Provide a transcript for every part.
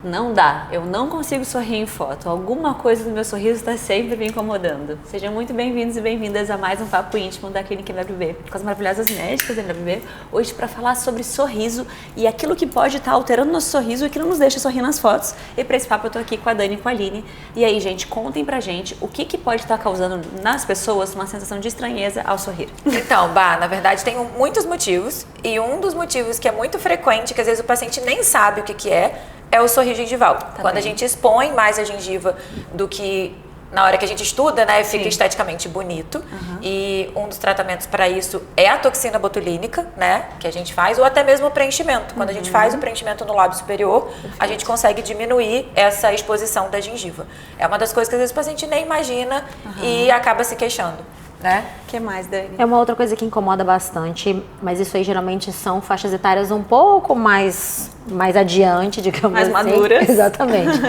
Não dá, eu não consigo sorrir em foto. Alguma coisa do meu sorriso está sempre me incomodando. Sejam muito bem-vindos e bem-vindas a mais um Papo Íntimo da Clínica MWB, com as maravilhosas médicas da MWB, hoje para falar sobre sorriso e aquilo que pode estar alterando nosso sorriso e que não nos deixa sorrir nas fotos. E para esse papo eu tô aqui com a Dani e com a Aline. E aí, gente, contem pra gente o que pode estar causando nas pessoas uma sensação de estranheza ao sorrir. Então, na verdade tem muitos motivos, e um dos motivos que é muito frequente, que às vezes o paciente nem sabe o que é o sorriso gengival. Quando a gente expõe mais a gengiva do que na hora que a gente estuda, né, fica esteticamente bonito. E um dos tratamentos para isso é a toxina botulínica, né, que a gente faz, ou até mesmo o preenchimento. Quando a gente faz o preenchimento no lábio superior, a gente consegue diminuir essa exposição da gengiva. É uma das coisas que às vezes o paciente nem imagina e acaba se queixando, né? O que mais, Dani? É uma outra coisa que incomoda bastante, mas isso aí geralmente são faixas etárias um pouco mais adiante, digamos mais assim. maduras. Exatamente.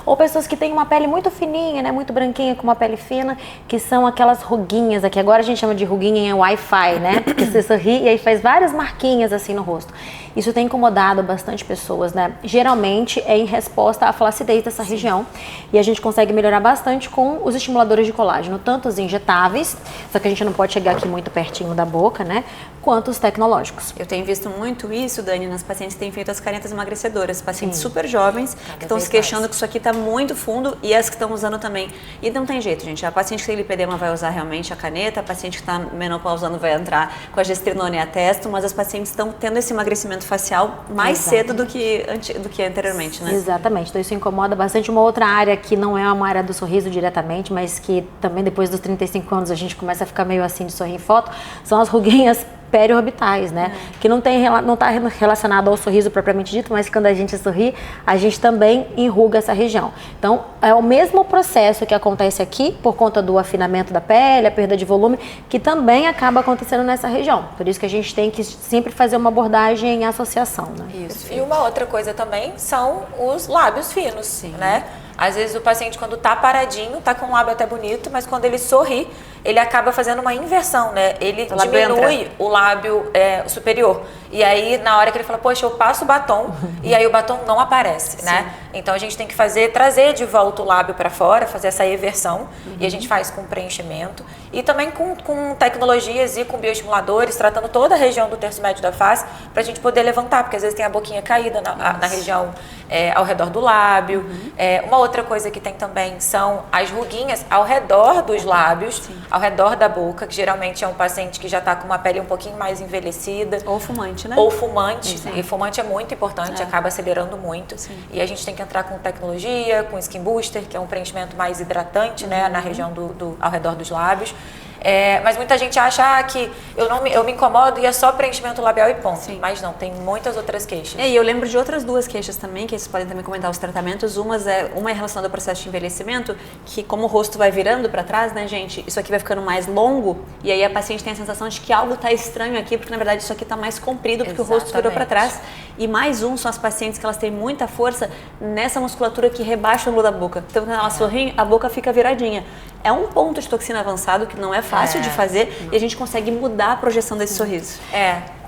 Ou pessoas que têm uma pele muito fininha, né, muito branquinha, com uma pele fina, que são aquelas ruguinhas aqui. Agora a gente chama de ruguinha em Wi-Fi, né? Porque você sorri e aí faz várias marquinhas assim no rosto. Isso tem incomodado bastante pessoas, né? Geralmente é em resposta à flacidez dessa região. E a gente consegue melhorar bastante com os estimuladores de colágeno, tanto os injetáveis, só que a gente não pode chegar aqui muito pertinho da boca, né? Quanto os tecnológicos. Eu tenho visto muito isso, Dani, nas pacientes que têm feito as canetas emagrecedoras. Pacientes super jovens que estão se queixando que isso aqui está muito fundo e as que estão usando também. E não tem jeito, gente. A paciente que tem lipedema vai usar realmente a caneta, a paciente que está menopausando vai entrar com a gestrinona e a testo, mas as pacientes estão tendo esse emagrecimento facial mais cedo do que anteriormente, né? Exatamente. Então isso incomoda bastante. Uma outra área que não é uma área do sorriso diretamente, mas que também depois dos 35 anos a gente começa a ficar meio assim de sorrir em foto, são as ruguinhas periorbitais, né? Que não está relacionado ao sorriso propriamente dito, mas quando a gente sorri, a gente também enruga essa região. Então, é o mesmo processo que acontece aqui, por conta do afinamento da pele, a perda de volume, que também acaba acontecendo nessa região. Por isso que a gente tem que sempre fazer uma abordagem em associação, né? Isso. E uma outra coisa também são os lábios finos, né? Às vezes o paciente, quando tá paradinho, tá com o lábio até bonito, mas quando ele sorri, ele acaba fazendo uma inversão, né? Ele diminui o lábio superior. E aí, na hora que ele fala, poxa, eu passo o batom, e aí o batom não aparece, né? Então a gente tem que trazer de volta o lábio para fora, fazer essa eversão, e a gente faz com preenchimento. E também com tecnologias e com bioestimuladores, tratando toda a região do terço médio da face, pra gente poder levantar, porque às vezes tem a boquinha caída na região ao redor do lábio. Uma outra coisa que tem também são as ruguinhas ao redor dos lábios, ao redor da boca, que geralmente é um paciente que já está com uma pele um pouquinho mais envelhecida. Ou fumante, né? Ou fumante. E fumante é muito importante, acaba acelerando muito. E a gente tem que entrar com tecnologia, com skin booster, que é um preenchimento mais hidratante, né, na região ao redor dos lábios. Mas muita gente acha que eu me incomodo e é só preenchimento labial e ponto. Mas não, tem muitas outras queixas. E eu lembro de outras duas queixas também, que vocês podem também comentar os tratamentos. Uma é relacionada ao processo de envelhecimento, que como o rosto vai virando para trás, né, gente, isso aqui vai ficando mais longo e aí a paciente tem a sensação de que algo tá estranho aqui, porque na verdade isso aqui tá mais comprido, porque o rosto virou para trás. E mais são as pacientes que elas têm muita força nessa musculatura que rebaixa o ângulo da boca. Então quando elas sorriem, a boca fica viradinha. É um ponto de toxina avançado que não é fácil de fazer e a gente consegue mudar a projeção desse sorriso.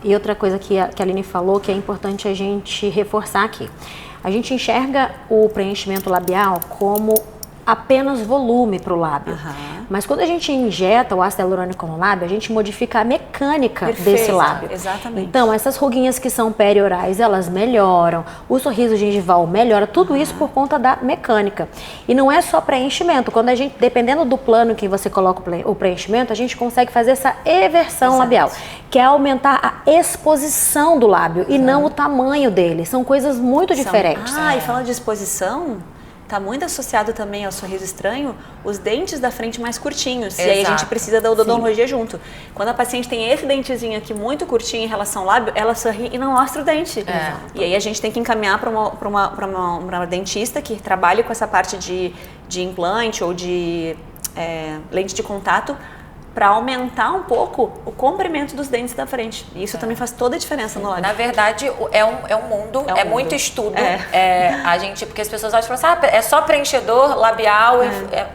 E outra coisa que a Aline falou que é importante a gente reforçar aqui. A gente enxerga o preenchimento labial como apenas volume para o lábio. Mas quando a gente injeta o ácido hialurônico no lábio, a gente modifica a mecânica desse lábio. Exatamente. Então, essas ruguinhas que são periorais, elas melhoram, o sorriso gengival melhora, tudo isso por conta da mecânica. E não é só preenchimento. Quando a gente, dependendo do plano que você coloca o preenchimento, a gente consegue fazer essa eversão labial, que é aumentar a exposição do lábio e não o tamanho dele. São coisas muito diferentes. E falando de exposição, está muito associado também ao sorriso estranho, os dentes da frente mais curtinhos. E aí a gente precisa da odontologia junto. Quando a paciente tem esse dentezinho aqui muito curtinho em relação ao lábio, ela sorri e não mostra o dente. E aí a gente tem que encaminhar para uma dentista que trabalhe com essa parte de implante ou de lente de contato, para aumentar um pouco o comprimento dos dentes da frente. E isso também faz toda a diferença no lábio. Na verdade, é um mundo, muito estudo. Porque as pessoas acham assim, é só preenchedor labial,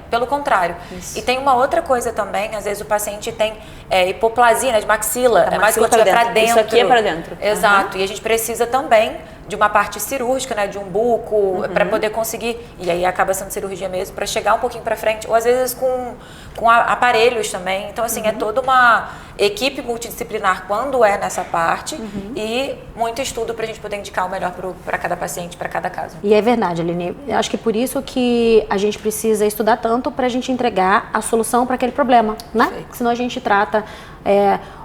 pelo contrário. Isso. E tem uma outra coisa também, às vezes o paciente tem hipoplasia, né, de maxila, é mais curtinha para dentro. Isso aqui é para dentro. Exato. E a gente precisa também de uma parte cirúrgica, né, de um buco, para poder conseguir, e aí acaba sendo cirurgia mesmo, para chegar um pouquinho para frente, ou às vezes com aparelhos também. Então, assim, é toda uma equipe multidisciplinar quando é nessa parte e muito estudo para a gente poder indicar o melhor para cada paciente, para cada caso. E é verdade, Aline. Eu acho que é por isso que a gente precisa estudar tanto para a gente entregar a solução para aquele problema, né? Porque senão a gente trata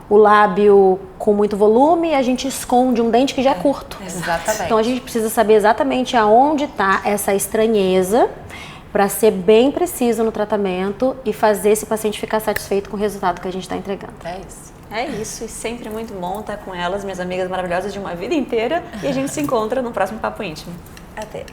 o lábio com muito volume e a gente esconde um dente que já é curto. Exatamente. Então a gente precisa saber exatamente aonde está essa estranheza para ser bem preciso no tratamento e fazer esse paciente ficar satisfeito com o resultado que a gente está entregando. É isso. É isso, e sempre muito bom estar com elas, minhas amigas maravilhosas de uma vida inteira, e a gente se encontra no próximo Papo Íntimo. Até.